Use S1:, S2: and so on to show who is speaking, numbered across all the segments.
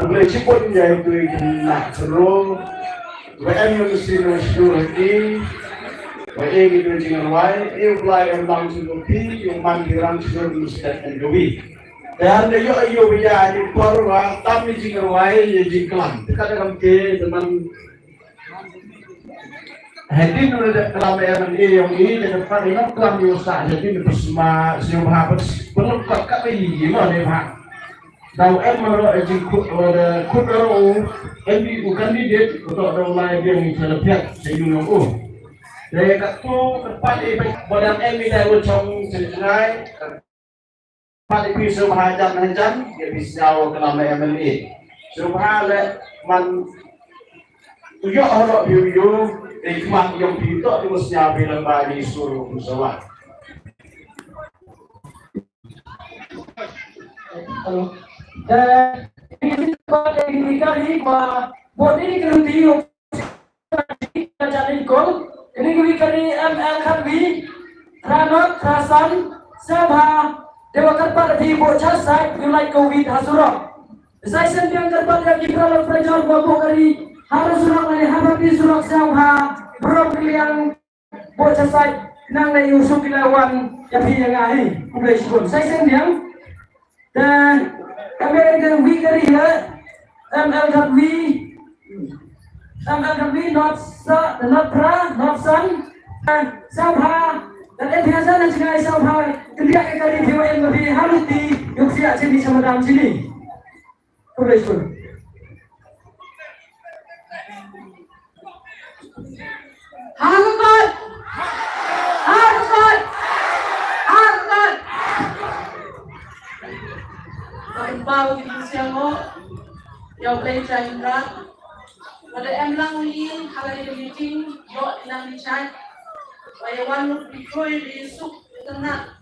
S1: Mulai sipon yaitu nak seru, WM mesti seru ini, WM itu jangan wai, apply yang langsung kopi, yang mandiran seru mesti endowi. Dan ayo biar di korwa, tapi jangan wai ya jiklan. Kadang-kadang ke teman Hadin udah kelamaian yang ini dan depan ini kelam yosa jadi bersama siapa belum kakak ini gimana pak? Tahu emang jikut ada kudaro ini bukan di untuk orang lain yang misalnya saya nunggu. Dari katu tempat ini badan ini dari ucong senjai tempat ini semua hajan dia bisa kelamaian ini. Semua le man tuyok orang biu Ikmat yang itu harusnya bilang bagi suruh pesawat.
S2: Dan ini pada ini buat ini kalau tiup jadi gol ini kali ML kami Ranot Rasan Sabha Dewa Karpal di bocah saya mulai COVID hasurah. Saya sendiri Karpal yang dikelola Prajurit Bapak kali harus surat dari Habib surat Sabha belum yang bocah saya nang lagi usuk dilawan yang ahi udah ikut saya sendiri dan kami ada wikari ya MLW not sun Sabha dan biasa dan juga Sabha ketika kali dewa yang lebih harus di Yogyakarta sini sama dalam sini udah ikut. Harus
S3: Bau di siamo, yang belajar indra. Pada emlang ini hari meeting, dot ilang dicai. Pada one before di suk tengah.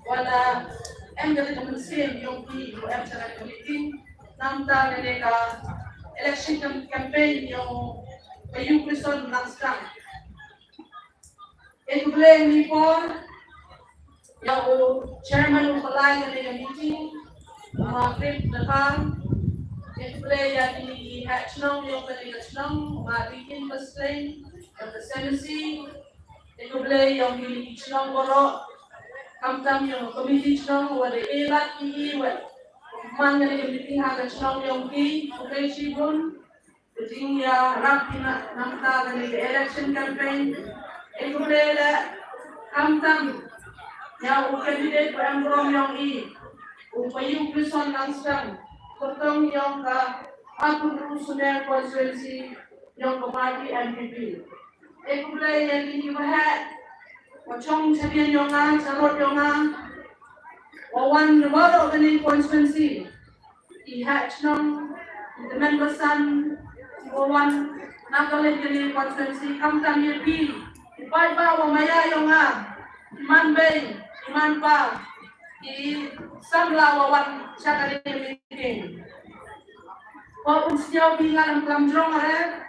S3: Pada dari kementerian yang di cara meeting, nampak mereka election campaign yang kayu kristen langsung. Itu boleh ni pun yang chairman mulai dari meeting. Maghrib depan itu boleh jadi hatchnong yang beri hatchnong bikin mesin yang bersensi itu boleh yang di hatchnong borok kamtam yang komisi hatchnong wada elat ini wad mana yang dipihak hatchnong yang di boleh sibun jadi ya rapina namta dari election campaign itu boleh kamtam yang candidate beramrom yang ini Upayu Krison langsung potong yang ke aku Sumer konstituensi yang ke parti MPP. Aku boleh yang ini bahat, macam sebian jongan, sarot jongan, wawan walau dengan konstituensi. Ihat nong, dengan pesan wawan nakalih dengan konstituensi kamtam YP. Ipai bawa maya jongan, iman bay, iman pa. Di samla wawan syakari meeting. Walaupun sejauh bingan dalam jrong ada,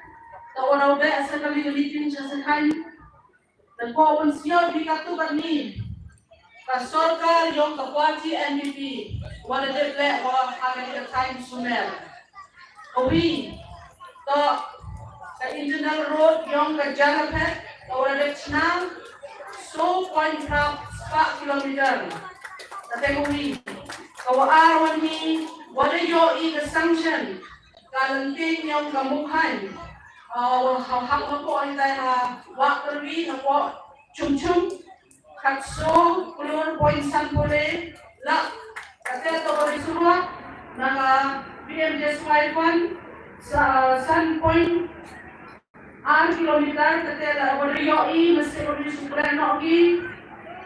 S3: tak walau ber sekali meeting sesekali. Dan walaupun sejauh bikatu kami, kasorka yang kepuati NDP, wala deplek wala agak time Sumer. Kami tak ke internal road yang ke Jalapet, wala dekna, so point 4 kilometer. Kategori kalau arawan ni wala yo i ke sanction kalantin yang kamuhan hak ko ay ta wa terwi na po chum katso kulon point sampole la kate to risura na BMJ Swipan sa san point 6 kilometer kate la wala yo i mesti ko ni supra no gi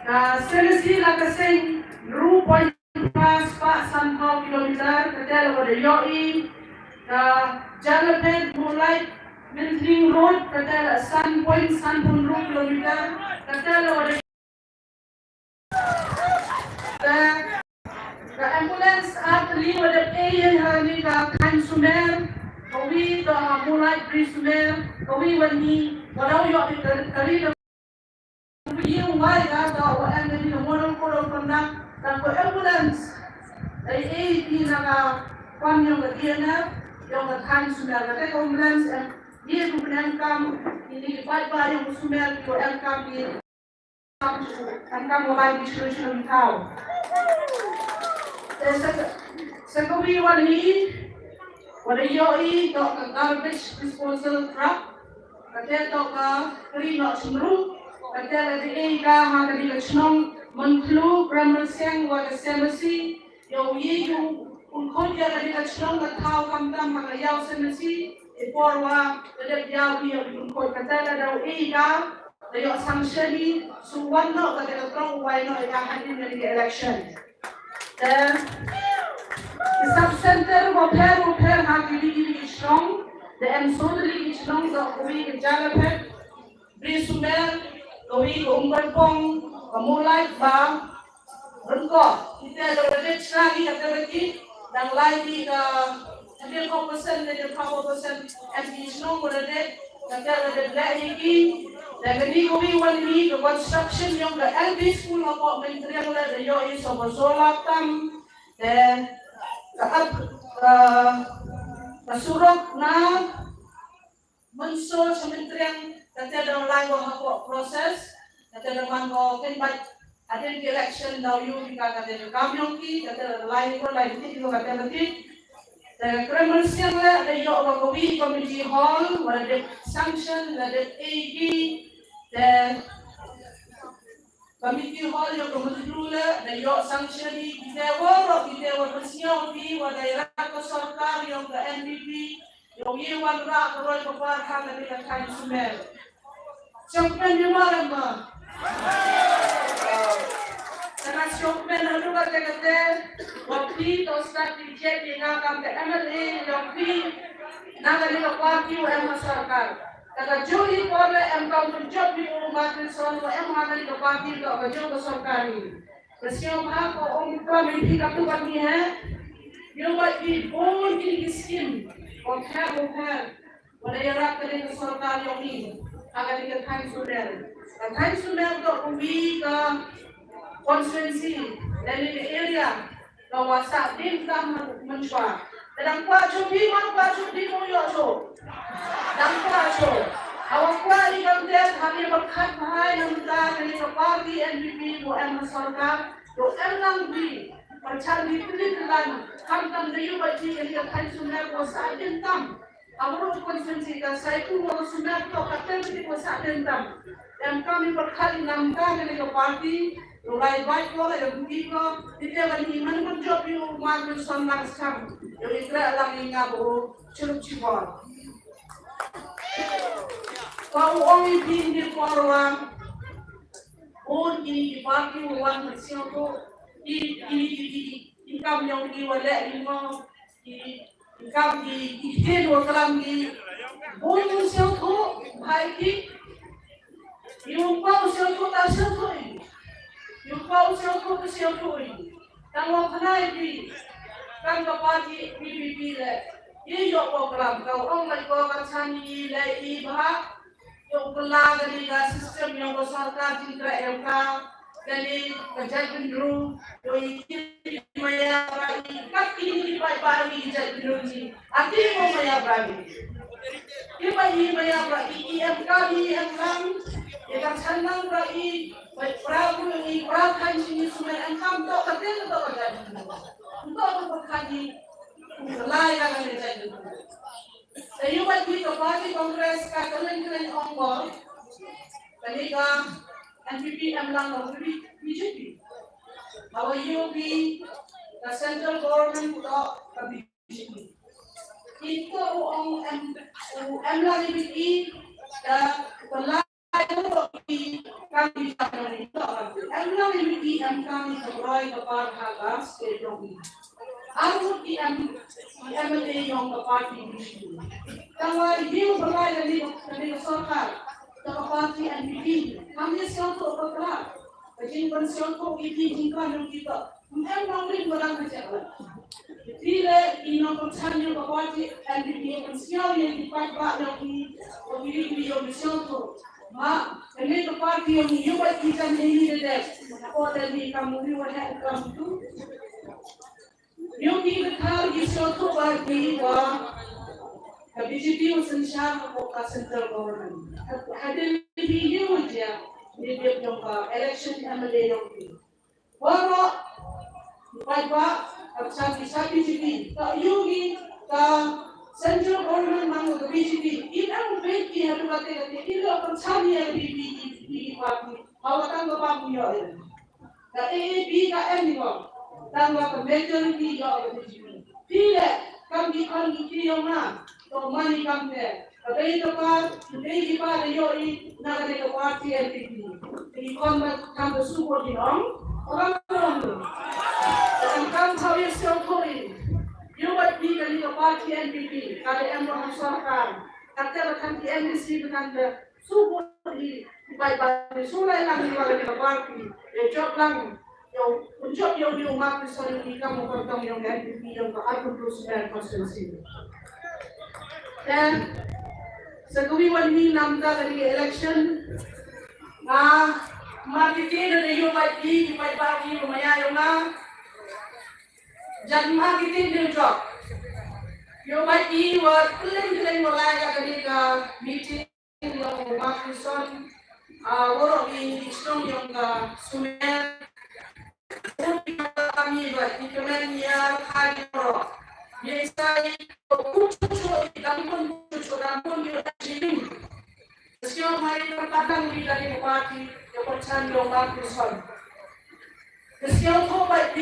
S3: na selesi la kaseng Rupa pas pak sampau kilometer ketel pada yoi Jalapet mulai Mentering Road ketel 1.1 kilometer ketel pada the ambulance atli pada ayan hari ka kan Sumer kawi dah mulai pri Sumer kawi wani walau yoi kali yung wai ka dah wan dari modal kodok pernah dan ko ambulance ay di naka kwan yung na yung kan sumel na kay ambulance dia tu kam ini ba yung sumel ko kam di kam mobile distribution tao sa kawiwan ni wala yoi to garbage disposal truck kaya to ka krino sumru kaya di ka hanggang di chnong Monclu, Bremersiang, Wagasemasi, yung yung kaya na chnong na tao kamdam magayaw sa nasi, iporwa, dadagyaw yung kaya daw ka, dayo sanction suwan no kaya trong uway no ikahanin na election. Then, the sub-center repair hanggang chnong, the emsodali chnong sa uwi Jalapet, Brisumel, uwi Umberpong, Pemulai bang, berko kita ada rate lagi kata lagi, dan lagi ke hampir 4% dari 4% additional rate kata ada lagi, dan ini kami wani ke construction yang ke LB school apa menteri yang ada yo is over solar tam, dan kasurok na mensol sementerian kata ada lain apa proses. Kata dengan kau kan ada di election dah you kita kata kamyong ki kata lain ni juga kata nanti dan Bremersiang lah ada yo Wakowi community hall ada sanction ada AG dan community hall yang kemudian ada yo sanction di kita bersiap di daerah kesarkar yang ke NDP yang iwan rak roy keparhan dari kan Sumel siapa yang mana karena shopman itu kata waktu itu start dijek dengan kami MLA waktu naga di parti UM masyarakat kata juli pada kau menjob di rumah person UM naga di parti itu kerja bersarkari bersiap aku orang mimpi katu kami you might be born in this skin bukan daerah kerja bersarkari yang ini agar dikatakan sudah Kan sudah untuk pergi ke konstituensi dari area kawasan di dalam mencuat. Dan kuat cuti mana kuat cuti mulia so. Dan kuat so. Awak kuat di kantor kami berkat bahaya kita dari parti NDP UM masyarakat. Do elang di percaya dengan kantor dari bagi yang kan sudah kuasa dentam. Awak konstituensi dan saya pun sudah tahu kata di kuasa dentam. Dan kami berkali nangka dari parti, mulai baik lo yang begitu, tidak lagi mana menjawab yang mahu senang sekali, yang tidak lagi ngabu celup cibor. Kau orang di Parwan, orang ini di parti orang bersih tu, di kami yang di walak lima, di kami di hidup kami, orang bersih tu baik. Yung pau siya ko ta siya ko yung pau siya ko siya ko tang kanai di kan kapati PPP le iyo program kau ang mai ko kan sani le I bah yung pula dari sistem yang besarkan cindra MK dari kejadian dulu yung maya bagi kat ini bagi kejadian dulu ni ati mo maya bagi iba maya bagi MK Ikan senang bagi Prabu ini Prabu ini semua engkau tak kerja tak kerja untuk berkaji layak yang jadi. Saya bagi kepada Kongres kalian onggol, ketika NPP lang BJP, bahwa UP the central government untuk BJP. Itu orang lang BJP dan kami kami itu emang ini kami sebagai kepala hagas ekonomi. Aku MLA yang parti ini. Kalau dia berlari dari Sarkar, dari parti NPP, kami siapa bergerak. Jadi pensiun kok ini jika kita emang ini berang kerja. Tidak ino percaya bahwa NPP pensiun yang dipakai lagi pemilih yang pensiun tu. Ma, ini parti yang hidup kita ini ada. Apa tadi kamu ni wahai kamu tu? Yung kikakal gisoto bagi wa BJP usansya ko ka central government. Hadin video dia di yung election MLA yung waro ba at sa BJP ka yugi ka central government mango ka BJP inang beki hadu kate ilo kan sabi ang BJP party hawatan ko pa mo yun. Ka AAP ka M ko tangwa ka majority yo BJP. Pile kami yung na to money come there. Tapi itu kan, ini kita yoi nak ada parti NPP. Ini kontak kami support orang orang. Dan kami tahu sekali, juga di dalam parti NPP. Kalau yang bermasalah, kata kan di NPP kan support di baik-baik. Surai lang di dalam parti, job lang. Yung job yung umat sa hindi ka mo kantong yung NPP yung kaarong prosper constituency. Dan sa kumiwan ni namda kani election na makikita na yung pati bagi lumayayo na jan makikita yung job yung pati wa kuling mulai ka kani ka meeting yung Martinson wala yung istong yung sumen kami ba ikamen niya kaya mo Yesai kucu dampun yo tajin. Sio mai terkadang di dari parti yang bercanda Martinson. Sio ko baik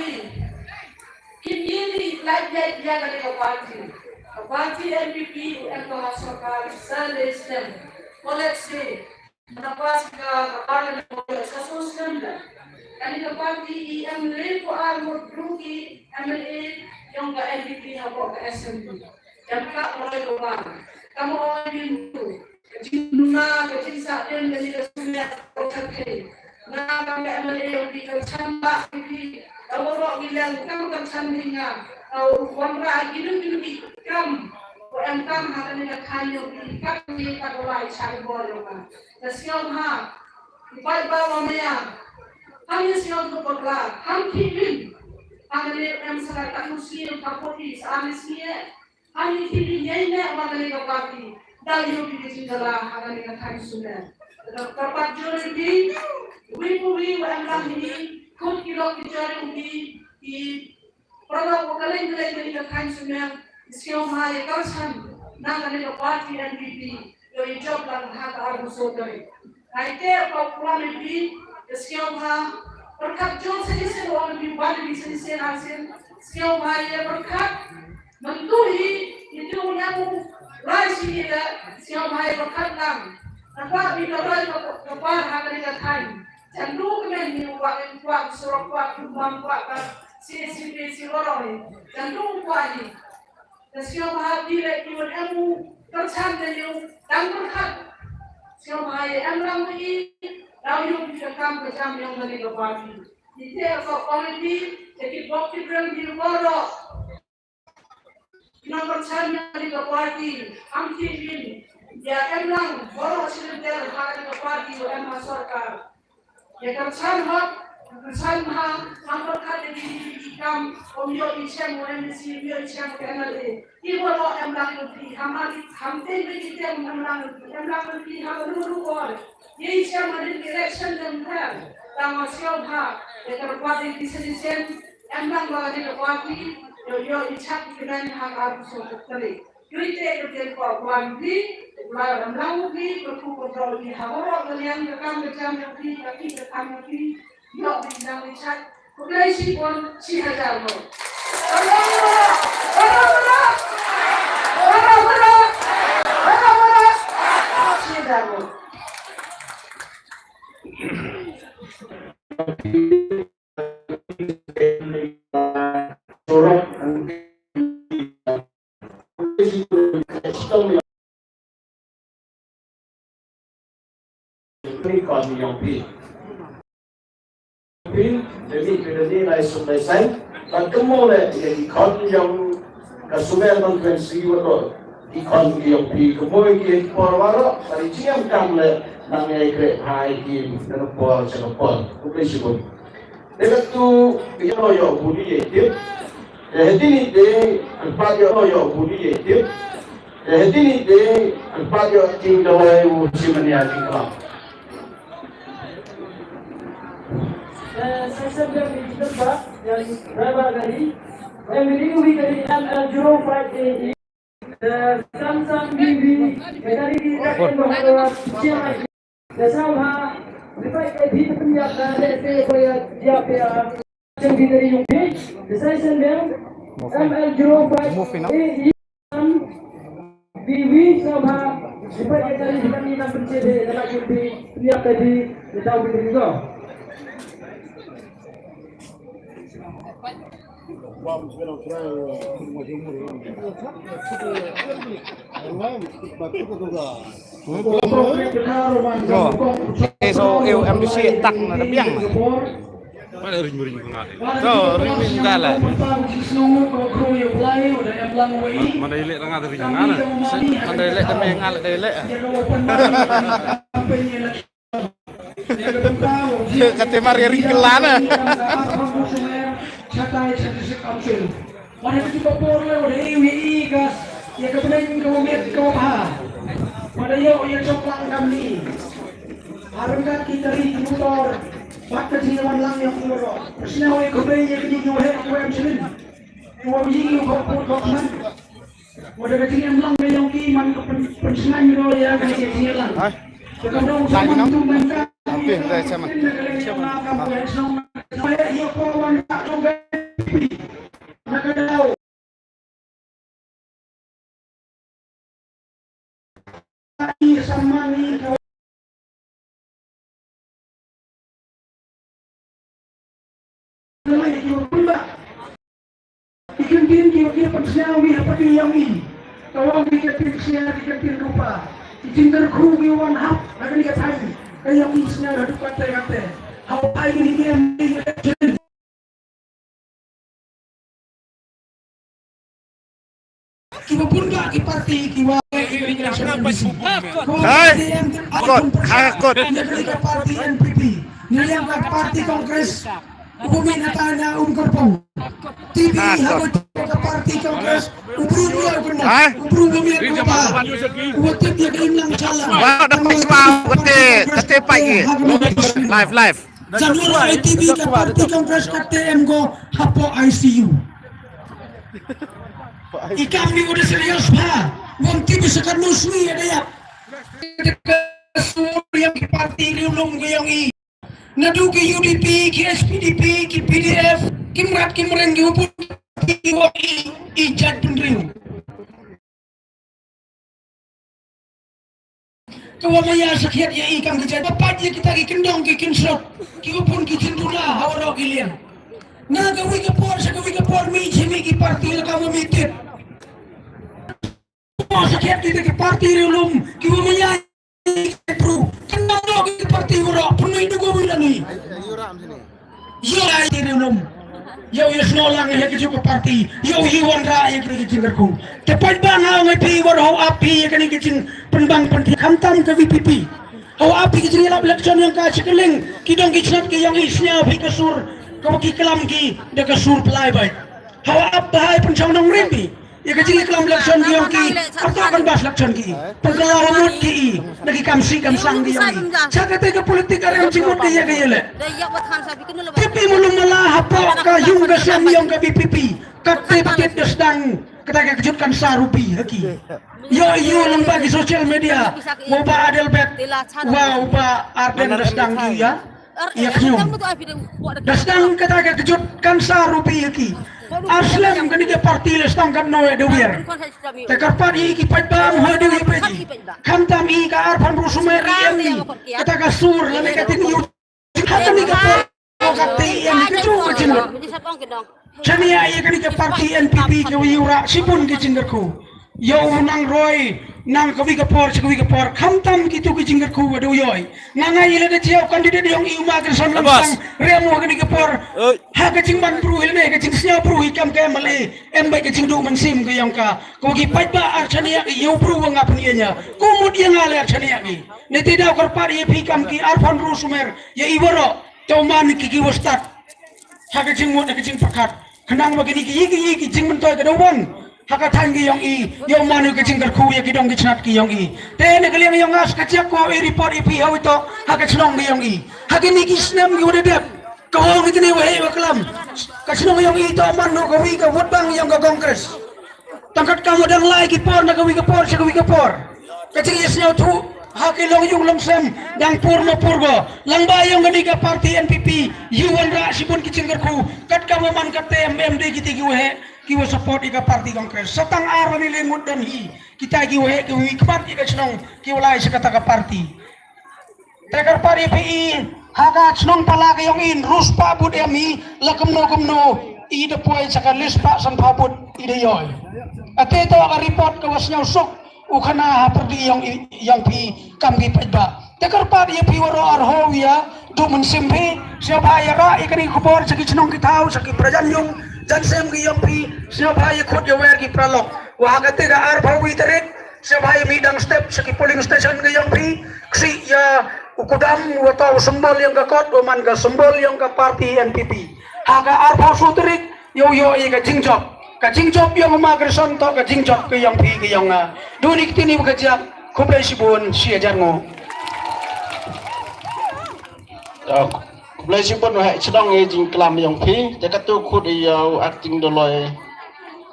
S3: ini lagi dia dari parti. Parti NPP yang termasukkan selesai koleksi mendapat kepada kasus skandal. Kali parti MLA ko armor drugi MLA yung ka NPP na po ka SMB. Yan ka mulai lumang. Kamu orang itu, jinuna kecinta dan dari kesulitan terkait. Nah, kami MLA yang dikecamba ini, kalau orang bilang kamu kan sandingan, kalau wanra hidup kam, orang kam hanya dengan kayu di kaki tak boleh cari bola. Nasihat ha, baik bawa maya, kami siap untuk bergerak, kami ingin. Angale yang masyarakat muslim kapoti saamisnya ani tili nyainya angale kapati dari yogi disindala angale kathai sunnah terdapat juri wibu anglang ini kun kilo kijari ubi di produk kaleng dari kathai sunnah skill mai kalsan nangale kapati NPP yo job lang hak arbu sodari naite popular bi skill ma berkat John sedisen orang di bawah di sedisen hasil skill bahaya berkat mentui itu yang raisi dia skill bahaya berkat nam apa bila raih kepar hari katain jangan kemen ni buat suruh buat si lorong jangan buat ni skill bahaya bila itu emu tercanda you dan berkat skill bahaya emang ini Now you become the champion of the party. The day of quality, the bhakti brand in Boro. Number 10 of the party, I'm thinking, yeah, Emlang, Boro shouldn't tell how the party will end my circle. You can sign up, you can sign up, number cut the become from your Ishem when you see your Ishem family. He will not Emlang will be, I'm thinking Emlang will be, have a little word. Ini siapa di election dan kan, tanggal siapa? Yang terbuat di sedisen, emang bawa di parti, yo icat dengan hak harus sekali. Kita kerja kuat di, malam lagi berkumpul di hawah kalian rekam yang di, tapi rekam di, yo bintang icat. Mulai si pun si hajar lo. Si hajar lo.
S1: Jadi nilai selesai, dan kemudian ikon yang kesulitan konvensi itu ikon yang pi kemudian perwara dari ciam kamle namanya ikut hai kim dan por cenopor, bukan sih Dengan tu yo budi itu. Ini de alfa yo budi itu. Ini de alfa yo tinggal usimanya tinggal.
S2: Saya sedang di tempat yang driver dari MV dari ML05AE Samsung BB dari rekan bahwa siapa dasarnya dipakai di tempat dari saya dia yang dari yang saya sedang ML05AE BB sama dipakai dari kami nak bercede dalam yang tadi kita udah juga.
S4: So em đi xe tắc là nó biếng mà ring so ring ra là mà đây lệ là ring ngã này mà đây lệ cái ngã lại đây lệ kata Maria ring kelana
S2: Satai statistik ambil. Mana itu papor le, ada EWI gas, ya kemudian kemudian kau pada yang coklang kami. Harga kita di motor, bakal silawan lang yang murah. Persina oleh kemudian yang di jual aku yang selin. Dua biji kau man. Pada kecil yang lang yang kiman persina murah ya kan yang lang. Kemudian sama tu mereka.
S4: Hampir dah sama.
S2: Ikan kira-kira pensiawi apa yang ini? Kalau kita pensiawi kita lupa. Ikan kru biwan hap, lagi kita tahu. Kayak misnya ada kata-kata. How I ini dia kiwa pun gak di parti kiwa
S4: Hakot
S2: parti NPP yang parti Kongres Bumi Natana Kerpong TV habis ke parti Kongres Ubru Bumi Kerpong Wotip dia keinang calang
S4: live
S2: Januari TV ke parti Kongres KTM go hapo ICU Ikan ni udah serius pa, nanti bisa kan musmi ada ya. Yang parti riulung yang i, nadu ke UDP, ke SPDP, ke PDF, kimrat kimren ke upun ijat pendriu. Kawamaya sakit ya ikan kejat, apa dia kita kendong ke kinsrot, ke upun ke cendula hawaro kilian. Nga gawi ka por mi chimi ki parti la kamu mitit. Mo sakit kita ki parti rilum ki umaya pro. Kenang do ki parti uro punui dugo wilani. Yo ai rilum. Yo no lang ya ki parti. Yo hiwan ra ya ki jingar ku. Tepat bang ha ngai pi war ho api ya ki jing penbang penti khamtam ke VPP. Ho api ki jing lap election yang ka chikeling ki dong ki chnat ki yang isnya pi kasur kau kelam ki dekat sur pelai baik. Hawa apa hai pencau nong rimbi. Ya kecil kelam lakson ki yang ki. Atau akan bahas lakson ki. Pengalaman mut ki. Lagi kamsi kamsang ki yang ki. Cakap tega politik ada yang cimut dia ke yele. Tapi mulung malah apa ka yung gasam yang ka BPP. Kate paket desdang kita kejutkan sarupi haki. Yo lembaga sosial media. Mau ba Adelbert. Wow ba Arden desdang ki ya. Iya knyum. Dasdang kata kejutkan sarupi ki. Aslam kan dia parti lestang kan noe dewir. Tekar padi ki padbam ha dewi peji. Kantam i ka arpan rusumeri emni. Kata kasur lame katin yu. Hata ni ka kata yang keju kecimut. Chania iya kan dia parti NPP ke yura sipun ki jingerku. Yo nang roy nang kawi kapor khamtam gitu ki jingar ku wadu yoy nanga ile de jeo kandidat yang iuma kan son lamsang remo kan kapor ha ka jing man pru ile ka jing sia pru hikam ka male embai ka jing du man sim ka yang ka ko ki patba archania ki yo pru ngap nianya kemudian ngale archania ki ne tidak kor pari hikam ki arfan rusumer ya iboro to man ki ki wastat
S5: haka jing mo haka jing pakat kenang begini ki jing mentoy ke dawan haka tan ki yong i yong manu ke jing kerku ya ki dong ki chnat ki yong i te ne kaliang yong as ka chak ko i report i pi hawi to haka chnong ki yong i haka ni ki snam ki wode dep ko hong ki ni wae waklam ka chnong yong i to manu ko wi ka wot bang yong ka kongres tangkat kamu dang lai ki por na ka wi ka por sa ka wi ka por ka jing yesnya tu haki long yung long sem dang purno purgo lang bayong gadiga parti NPP yuan ra sipun kicing kerku kat kamu man kat MMD kita kiwe support ika parti kongres satang arwa ni lemut dan hi kita kiwe kemat ika senong kiwalai sekata ka parti tekar parti PI haka senong pala kayong in ruspa bud emi lakumno i depoy saka lispa san pabut ide yoy ate to ka report kawas nyaw sok ukana pergi yang pi kami pedba tekar padi pi waro arho ya do mensimpi siapa ya ka ikani kubor saki chnong ki thau saki prajan yung jan sem ki yang pi siapa ya khot ya wer ki pralok wa ga te ga ar bhawi tarik siapa ya midang step saki polling station ki yang pi ksi ya ukudam wa tau sembol yang ka kot man ka sembol yang ka parti NPP haga ar bhaw sutrik yo ka jingjok kacing job yang magerson to kacing job ke yang pi ke yang dunik tini bekerja kublai sibun sia jango kublai sibun wa sedang jing klam yang pi jakat tu khud yau acting doloi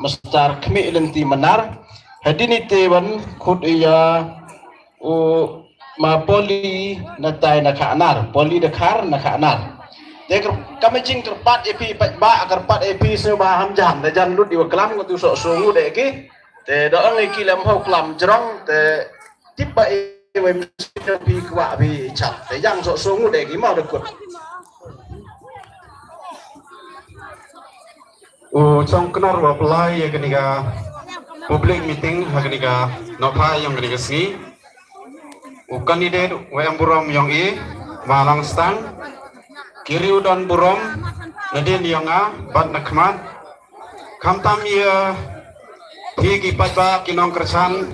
S5: mastar kmi lenti menar hadini te ban khud ya u ma poli na tai na kha anar poli de khar na kha anar kami jing terpat EP ba agar pat EP seba hamjam da jan lut di klam ko tu so sungu de ki te do ang ki lam ho klam jrong te tip ba e we pi kwa bi chat te yang so sungu de ki mau de kut trong kenar wa pelai ya kenika public meeting ha kenika no phai yang kenika si candidate wa amburam yang i malang stang kiri udon burom nadin yonga bat nakmat kamtam ya higi patba kinong kersan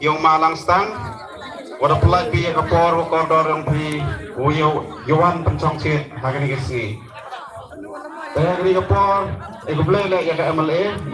S5: yung malang stang wada pelai pi kapor kodor yang pi uyo yuan pencong sit hagani kesni tayang ni kapor ikublele ya ka MLA